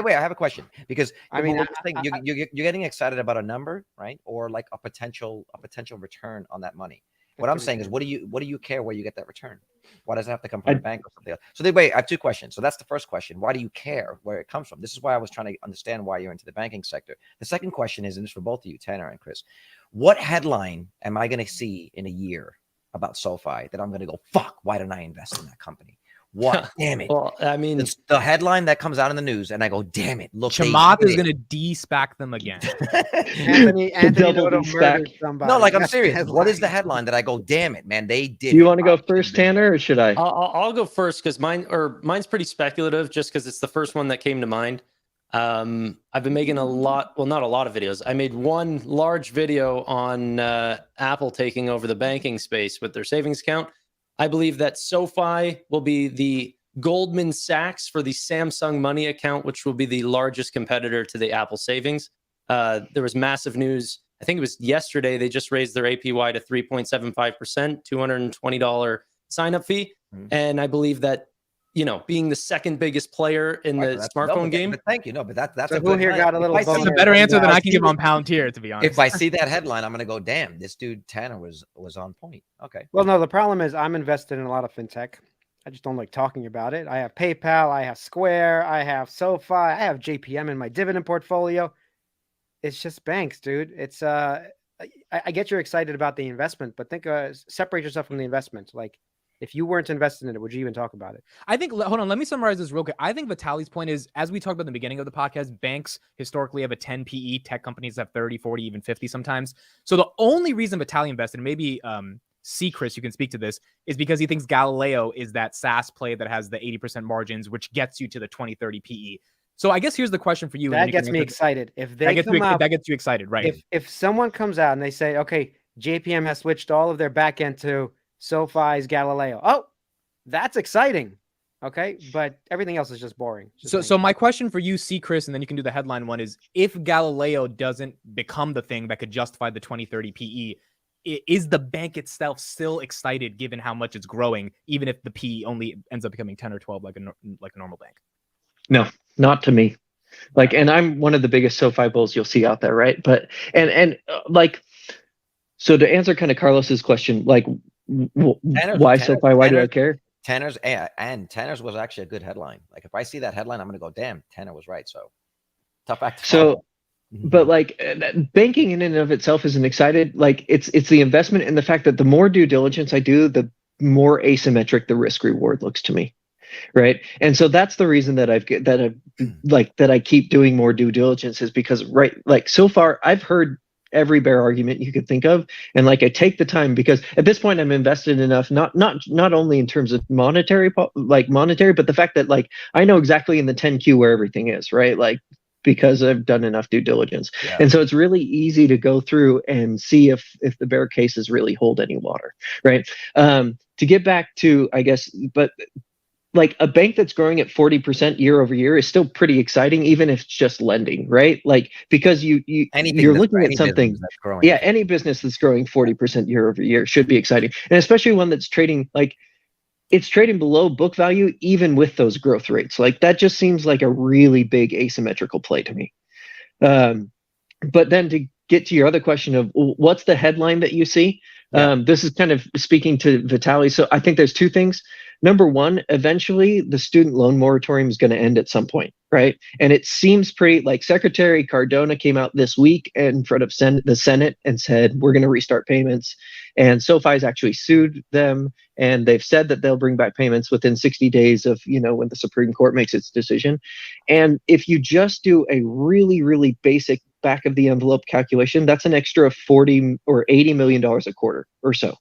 Wait. I have a question because I mean, you're getting excited about a number, right? Or like a potential return on that money. What I'm saying is, what do you care where you get that return? Why does it have to come from a bank or something else? So wait, I have two questions. So that's the first question. Why do you care where it comes from? This is why I was trying to understand why you're into the banking sector. The second question is, and this is for both of you, Tannor and Chris, what headline am I going to see in a year about SoFi that I'm going to go, fuck, why didn't I invest in that company? What? Damn it. Well, I mean, it's the headline that comes out in the news, and I go, damn it. Look, Chamath is going to de-SPAC them again. Anthony Noto murdered somebody. No, like, I'm serious. What is the headline that I go, damn it, man? They did. Do you want to go first, Tannor, or should I? I'll go first because mine's pretty speculative, just because it's the first one that came to mind. I've been making not a lot of videos. I made one large video on Apple taking over the banking space with their savings account. I believe that SoFi will be the Goldman Sachs for the Samsung Money account, which will be the largest competitor to the Apple savings. There was massive news. I think it was yesterday. They just raised their APY to 3.75%, $220 sign-up fee. Mm-hmm. And I believe that, being the second biggest player in the smartphone game. But thank you. No, but that's so who here got a little. That's a better answer than I can give on Palantir, to be honest. If I see that headline, I'm going to go, damn, this dude Tannor was on point. Okay. Well, no, the problem is I'm invested in a lot of fintech. I just don't like talking about it. I have PayPal, I have Square, I have SoFi, I have JPM in my dividend portfolio. It's just banks, dude. It's I get you're excited about the investment, but separate yourself from the investment. Like, if you weren't invested in it, would you even talk about it? I think, hold on, let me summarize this real quick. I think Vitali's point is, as we talked about in the beginning of the podcast, banks historically have a 10 PE, tech companies have 30, 40, even 50 sometimes. So the only reason Vitali invested, and maybe Chris, you can speak to this, is because he thinks Galileo is that SaaS play that has the 80% margins, which gets you to the 20, 30 PE. So I guess here's the question for you. That gets me excited. If they that gets you excited, right? If someone comes out and they say, okay, JPM has switched all of their backend to SoFi's Galileo. Oh, that's exciting. Okay. But everything else is just boring. So my question for you, Chris, and then you can do the headline one, is if Galileo doesn't become the thing that could justify the 2030 PE, is the bank itself still excited given how much it's growing, even if the PE only ends up becoming 10 or 12 like a normal bank? No, not to me. And I'm one of the biggest SoFi bulls you'll see out there, right? But so to answer kind of Carlos's question, why SoFi? Why do I care? Tannor's was actually a good headline. Like, if I see that headline, I'm going to go, damn, Tannor was right. So tough act to follow. But banking in and of itself isn't excited. It's the investment and the fact that the more due diligence I do, the more asymmetric the risk reward looks to me. Right. And so that's the reason that I keep doing more due diligence, is because so far I've heard every bear argument you could think of, and I take the time, because at this point I'm invested enough, not only in terms of monetary, but the fact that I know exactly in the 10Q where everything is, right? Because I've done enough due diligence. Yeah. And so it's really easy to go through and see if the bear cases really hold any water, right? To get back to, I guess, but a bank that's growing at 40% year over year is still pretty exciting, even if it's just lending, right? Because you're looking at something. Yeah, any business that's growing 40% year over year should be exciting, and especially one that's trading it's trading below book value, even with those growth rates. That just seems like a really big asymmetrical play to me. But then to get to your other question of what's the headline that you see, this is kind of speaking to Vitali. So I think there's two things. Number one, eventually the student loan moratorium is going to end at some point, right? And it seems pretty Secretary Cardona came out this week in front of the Senate and said, we're going to restart payments. And SoFi's actually sued them, and they've said that they'll bring back payments within 60 days of, when the Supreme Court makes its decision. And if you just do a really, really basic back of the envelope calculation, that's an extra $40 or $80 million a quarter or so,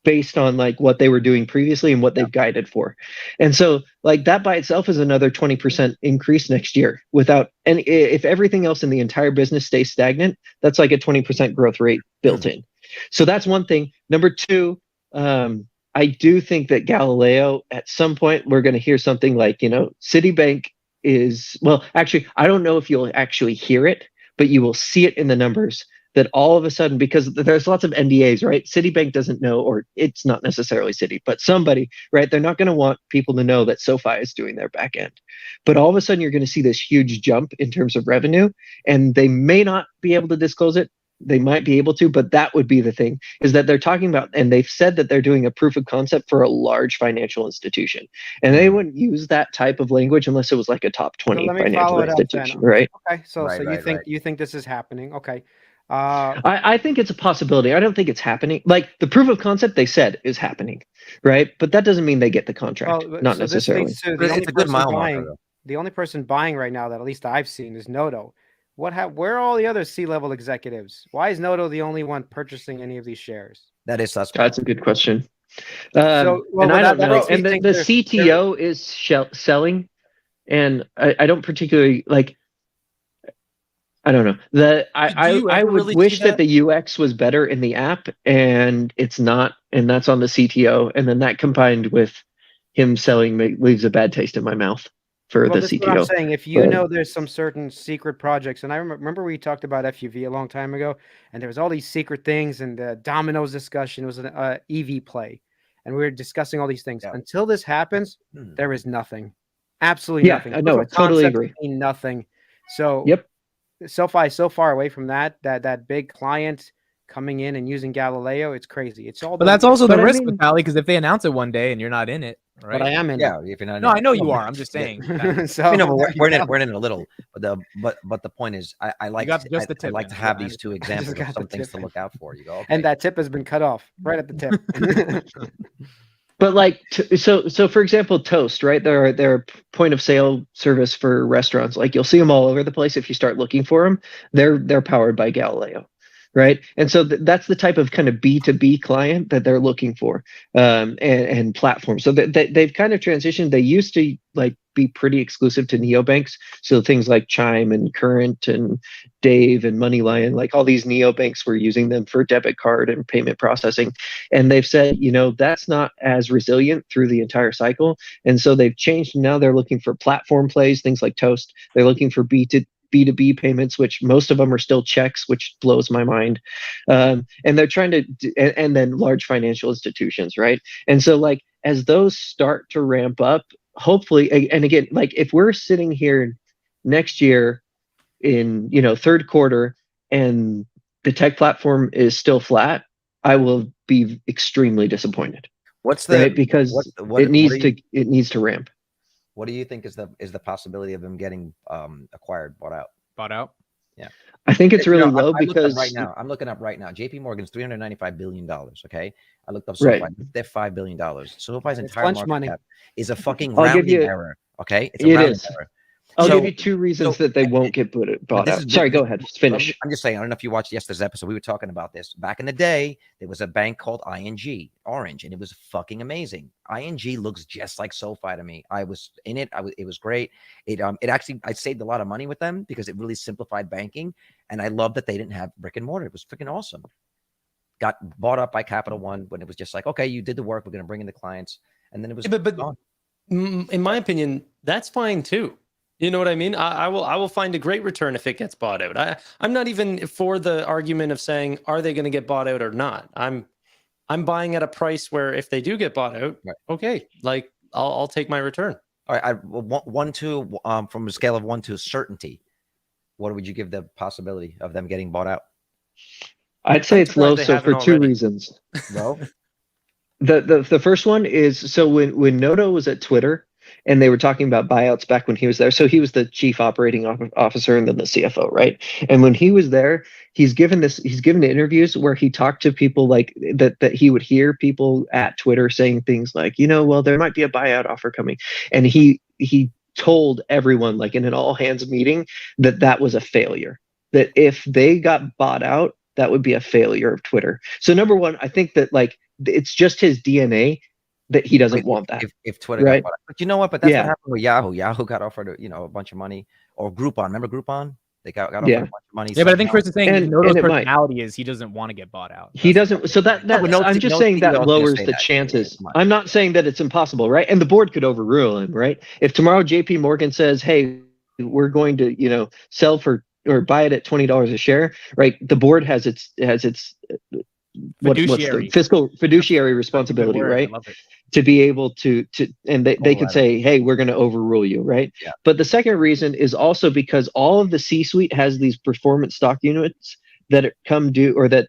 based on what they were doing previously and what they've guided for. And so that by itself is another 20% increase next year without any, if everything else in the entire business stays stagnant, that's a 20% growth rate built in. So that's one thing. Number two, I do think that Galileo, at some point, we're going to hear something Citibank is, well, actually, I don't know if you'll actually hear it, but you will see it in the numbers. that all of a sudden, because there's lots of NDAs, right? Citibank doesn't know, or it's not necessarily Citi, but somebody, right? They're not going to want people to know that SoFi is doing their back end. But all of a sudden, you're going to see this huge jump in terms of revenue, and they may not be able to disclose it. They might be able to, but that would be the thing, is that they're talking about, and they've said that they're doing a proof of concept for a large financial institution. And they wouldn't use that type of language unless it was like a top 20 let me financial follow it up then. institution, right? Okay, so Right, so you right, think right. you think this is happening? Okay. I think it's a possibility. I don't think it's happening. Like the proof of concept they said is happening, right? But that doesn't mean they get the contract. Well, Not so this necessarily. leads to But the only it's a good person mile marker, buying. though. The only person buying right now that at least I've seen is Noto. Where are all the other C-level executives? Why is Noto the only one purchasing any of these shares? That is suspect. That's a good question. So, well, And I don't that know. makes me And the think they're- CTO is selling, and I don't particularly like. I don't know. I would really wish see that the UX was better in the app, and it's not, and that's on the CTO. And then that combined with him selling leaves a bad taste in my mouth for Well, the this is what I'm CTO. saying. If you But- know there's some certain secret projects, and I remember we talked about FUV a long time ago, and there was all these secret things, and the Domino's discussion was an EV play, and we were discussing all these things. Yeah. Until this happens, Hmm. there is nothing, absolutely Yeah, nothing. I know, Proof of totally concept agree. mean nothing. So Yep. SoFi is so far away from that big client coming in and using Galileo. It's crazy. It's all. But that's also the But I risk, mean- Vitaly, because if they announce it one day and you're not in it, right? But I am in. Yeah, if you're not. No, I know you are. I'm just Yeah. saying. It. So I mean, no, but there you we're in go. it. We're in it a little. But the point is, I like got just the I tip like in, to is have what I these two understand. I just examples of got the some things tip to in. look out for. You go, okay. And that tip has been cut off right at the tip. But like, so for example, Toast, right? They're a point of sale service for restaurants. Like you'll see them all over the place if you start looking for them. They're powered by Galileo, right? And so that's the type of kind of B2B client that they're looking for, and platform. So they've kind of transitioned. They used to like be pretty exclusive to neobanks. So things like Chime and Current and Dave and Moneyline, like all these neobanks were using them for debit card and payment processing. And they've said, that's not as resilient through the entire cycle. And so they've changed. Now they're looking for platform plays, things like Toast. They're looking for B2B payments, which most of them are still checks, which blows my mind. And they're trying to, and then large financial institutions, right? And so like, as those start to ramp up, hopefully, and again, like if we're sitting here next year in, third quarter and the tech platform is still flat, I will be extremely disappointed. What's the Right? Because it needs to ramp. What do you think is the possibility of them getting acquired, bought out? Bought out. I think it's really low I looked up because right now, I'm looking up right now. JP Morgan's $395 billion. Okay. I looked up SoFi. Right. They're $5 billion. SoFi's It's entire lunch market money. cap is a fucking I'll give rounding you- error. Okay. It's a It rounding is. error. I'll So- give you two reasons that they won't get bought this out. is- Sorry, this- go ahead. Finish. I'm just saying, I don't know if you watched yesterday's episode. We were talking about this. Back in the day, there was a bank called ING, Orange, and it was fucking amazing. ING looks just like SoFi to me. I was in it. It was great. It actually, I saved a lot of money with them because it really simplified banking. And I love that they didn't have brick and mortar. It was freaking awesome. Got bought up by Capital One when it was just like, okay, you did the work. We're going to bring in the clients. And then it was but gone. in my opinion, that's fine too. You know what I mean? I will find a great return if it gets bought out. I'm not even for the argument of saying, are they going to get bought out or not? I'm buying at a price where if they do get bought out, Right. okay, like I'll take my return. All right. From a scale of 1 to certainty, what would you give the possibility of them getting bought out? I'd say I'm it's low, surprised they so for haven't two already. reasons. Well, The first one is, so when Noto was at Twitter and they were talking about buyouts back when he was there, so he was the chief operating officer and then the CFO, right? And when he was there, he's given interviews where he talked to people like that he would hear people at Twitter saying things like, well, there might be a buyout offer coming. And he told everyone, like in an all hands meeting, that was a failure, that if they got bought out, that would be a failure of Twitter. So number one, I think that like it's just his DNA that he doesn't want that. If Twitter Right. got bought out. But you know what? But that's Yeah. what happened with Yahoo. Yahoo got offered a bunch of money, or Groupon. Remember Groupon? They got offered Yeah. a bunch of money. Yeah, but I so think now- Chris is saying And- Noto's and it might. personality is he doesn't want to get bought out. He That's- doesn't. So that but no I'm just no saying CEO is that gonna lowers say the that. chances. Come on. I'm not saying that it's impossible, right? And the board could overrule him, right? If tomorrow JP Morgan says, "Hey, we're going to, sell for or buy it at $20 a share, right? The board has its what's the Fiduciary. fiscal fiduciary That's a good responsibility, word. right? I love it. To be able to and they could Override say, hey, we're going to overrule you, right? Yeah. But the second reason is also because all of the C-suite has these performance stock units that come due, or that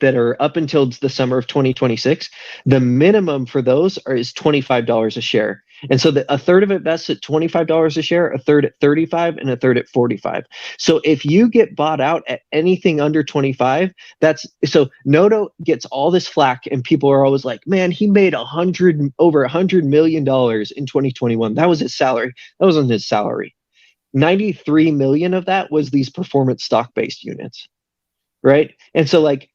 are up until the summer of 2026. The minimum for those is $25 a share. And so a third of it vests at $25 a share, a third at 35, and a third at 45. So if you get bought out at anything under 25, so Noto gets all this flack, and people are always like, man, he made over $100 million in 2021. That was his salary. That wasn't his salary. 93 million of that was these performance stock-based units, right? And so like,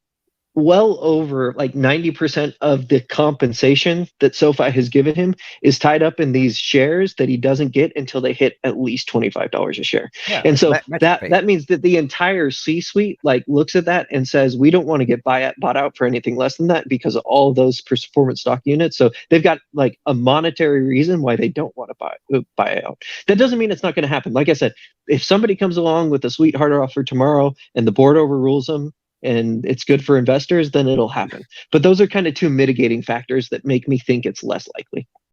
well over like 90% of the compensation that SoFi has given him is tied up in these shares that he doesn't get until they hit at least $25 a share. Yeah, And so metric pay. that means that the entire C-suite like looks at that and says, we don't want to get bought out for anything less than that because of all those performance stock units. So they've got like a monetary reason why they don't want to buy out. That doesn't mean it's not going to happen. Like I said, if somebody comes along with a sweetheart offer tomorrow and the board overrules them, and it's good for investors, then it'll happen. But those are kind of two mitigating factors that make me think it's less likely.